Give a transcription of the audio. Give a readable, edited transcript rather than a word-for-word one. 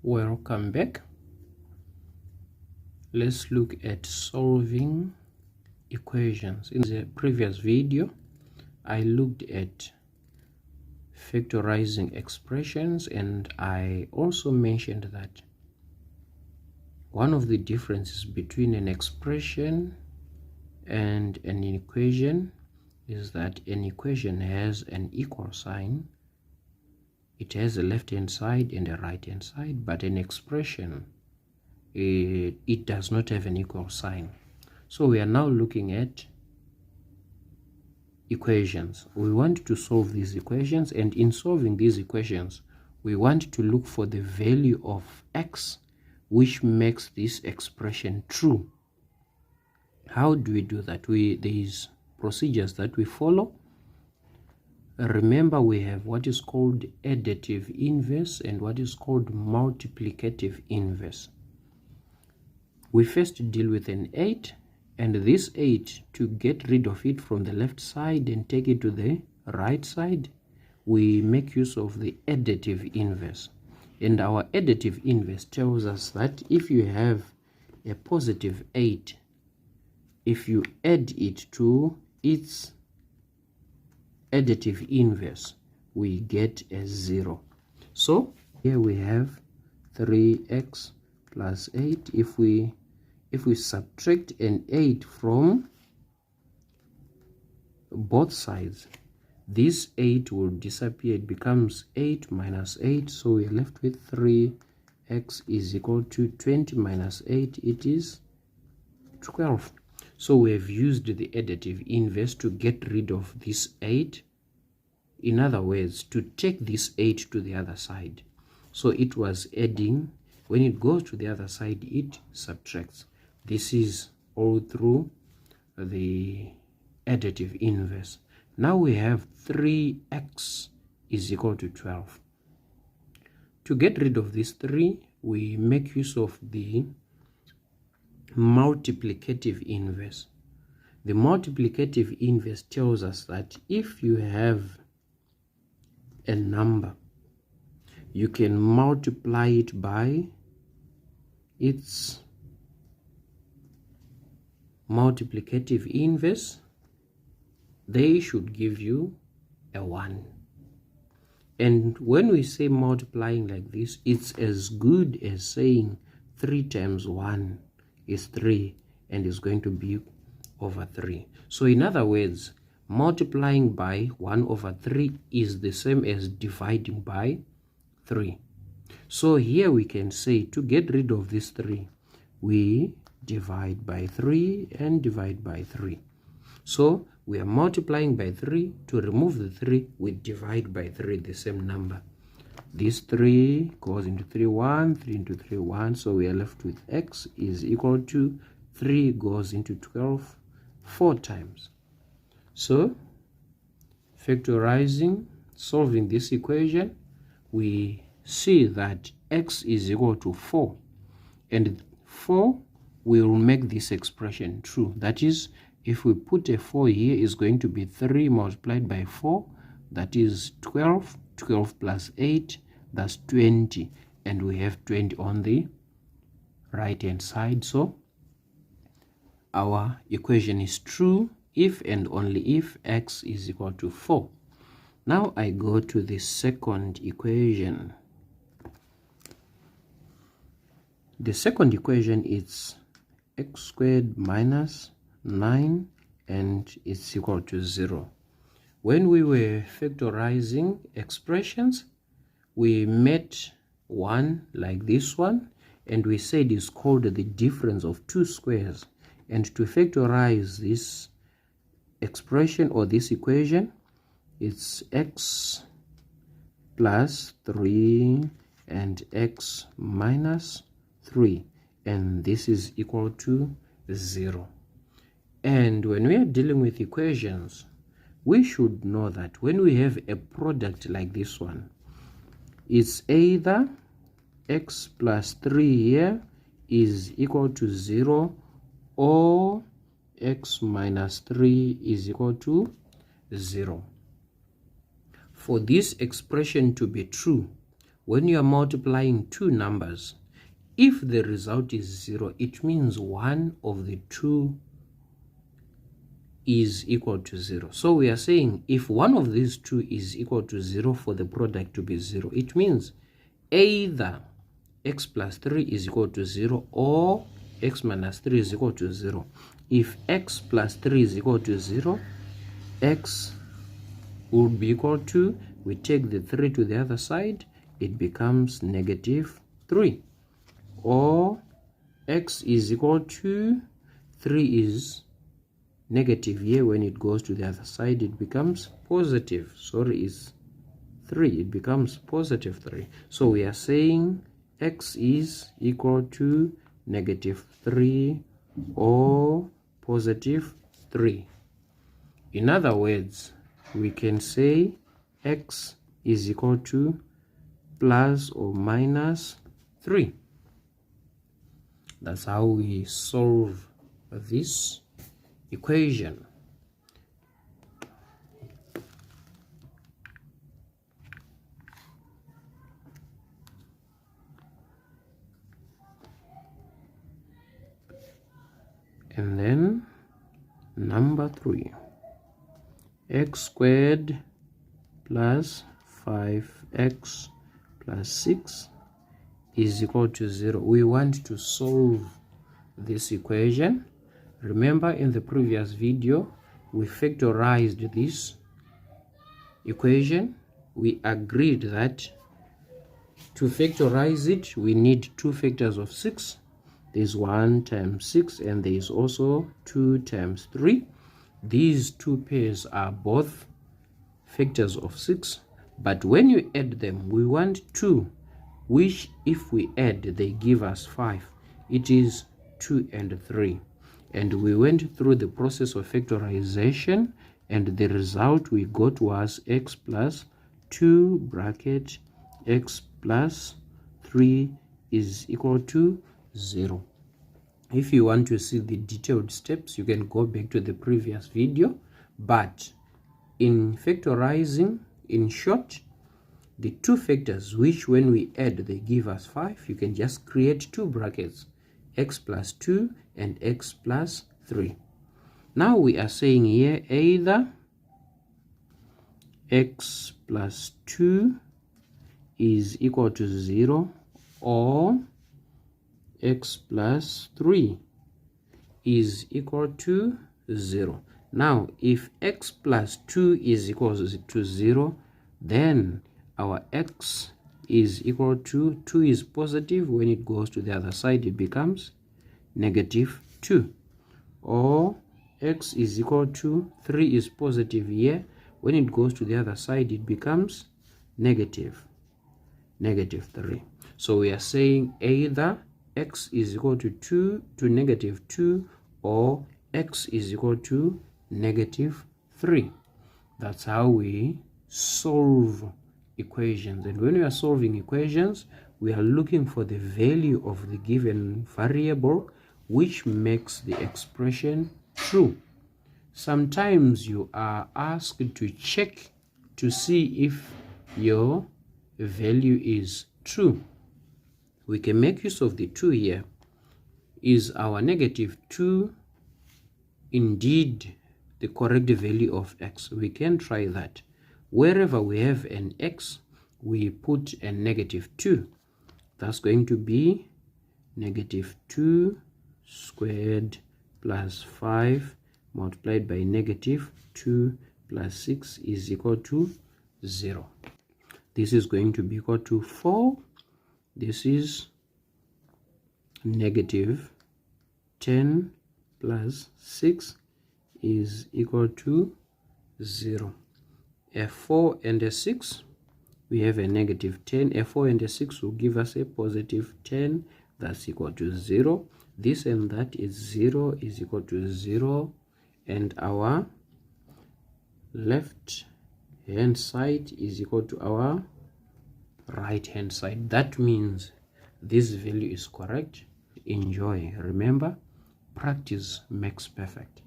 Welcome back. Let's look at solving equations. In the previous video, I looked at factorizing expressions, and I also mentioned that one of the differences between an expression and an equation is that an equation has an equal sign. It has a left-hand side and a right-hand side, but an expression, it does not have an equal sign. So we are now looking at equations. We want to solve these equations, and in solving these equations, we want to look for the value of x which makes this expression true. How do we do that? These procedures that we follow. Remember, we have what is called additive inverse and what is called multiplicative inverse. We first deal with an 8, and this 8, to get rid of it from the left side and take it to the right side, we make use of the additive inverse. And our additive inverse tells us that if you have a positive 8, if you add it to its additive inverse, we get a 0. So here we have 3x plus 8. If we subtract an 8 from both sides, this 8 will disappear. It becomes 8 minus 8, so we are left with 3x is equal to 20 minus 8, it is 12. So we have used the additive inverse to get rid of this 8. In other words, to take this 8 to the other side. So it was adding. When it goes to the other side, it subtracts. This is all through the additive inverse. Now we have 3x is equal to 12. To get rid of this 3, we make use of the multiplicative inverse. The multiplicative inverse tells us that if you have a number, you can multiply it by its multiplicative inverse. They should give you a 1. And when we say multiplying like this, it's as good as saying 3 times 1 is 3 and is going to be over 3. So in other words, multiplying by 1 over 3 is the same as dividing by 3. So here we can say, to get rid of this 3, we divide by 3 and divide by 3. So we are multiplying by 3. To remove the 3, we divide by 3, the same number. This 3 goes into 3, 1, 3 into 3, 1. So we are left with x is equal to 3 goes into 12 4 times. So factorizing, solving this equation, we see that x is equal to 4. And 4 will make this expression true. That is, if we put a 4 here, is going to be 3 multiplied by 4. That is 12. 12 plus 8, that's 20. And we have 20 on the right-hand side. So our equation is true if and only if x is equal to 4. Now I go to the second equation. The second equation is x squared minus 9 and it's equal to 0. When we were factorizing expressions, we met one like this one, and we said it's called the difference of two squares. And to factorize this expression or this equation, it's x plus 3 and x minus 3, and this is equal to 0. And when we are dealing with equations, we should know that when we have a product like this one, it's either x plus 3 here is equal to 0 or x minus 3 is equal to 0. For this expression to be true, when you are multiplying two numbers, if the result is 0, it means one of the two is equal to 0. So we are saying if one of these two is equal to 0 for the product to be 0, it means either x plus 3 is equal to 0 or x minus 3 is equal to 0. If x plus 3 is equal to 0, x would be equal to, we take the 3 to the other side, it becomes negative 3. Or x is equal to 3 is negative here, when it goes to the other side it becomes positive. Sorry, is 3, it becomes positive 3. So we are saying x is equal to negative 3 or positive 3. In other words, we can say x is equal to plus or minus 3. That's how we solve this equation. And then number 3, x squared plus 5x plus 6 is equal to 0. We want to solve this equation. Remember, in the previous video we factorized this equation. We agreed that to factorize it we need two factors of 6. There's 1 times 6 and there is also 2 times 3. These two pairs are both factors of 6, but when you add them we want 2, which if we add they give us 5. It is 2 and 3. And we went through the process of factorization, and the result we got was x plus 2 bracket x plus 3 is equal to 0. If you want to see the detailed steps, you can go back to the previous video. But in factorizing, in short, the two factors which when we add they give us 5, you can just create two brackets, x plus 2 and x plus 3. Now we are saying here either x plus 2 is equal to 0 or x plus 3 is equal to 0. Now if x plus 2 is equal to 0, then our x is equal to 2 is positive. When it goes to the other side it becomes negative 2. Or x is equal to 3 is positive here. When it goes to the other side it becomes negative 3. So we are saying either x is equal to 2 to negative 2 or x is equal to negative 3. That's how we solve equations. And when we are solving equations, we are looking for the value of the given variable which makes the expression true. Sometimes you are asked to check to see if your value is true. We can make use of the 2 here. Is our negative 2 indeed the correct value of x? We can try that. Wherever we have an x, we put a negative 2. That's going to be negative 2 squared plus 5 multiplied by negative 2 plus 6 is equal to 0. This is going to be equal to 4. This is negative 10 plus 6 is equal to 0. A 4 and a 6, we have a negative 10. A 4 and a 6 will give us a positive 10. That's equal to 0. This and that is 0 is equal to 0. And our left hand side is equal to our right hand side. That means this value is correct. Enjoy. Remember, practice makes perfect.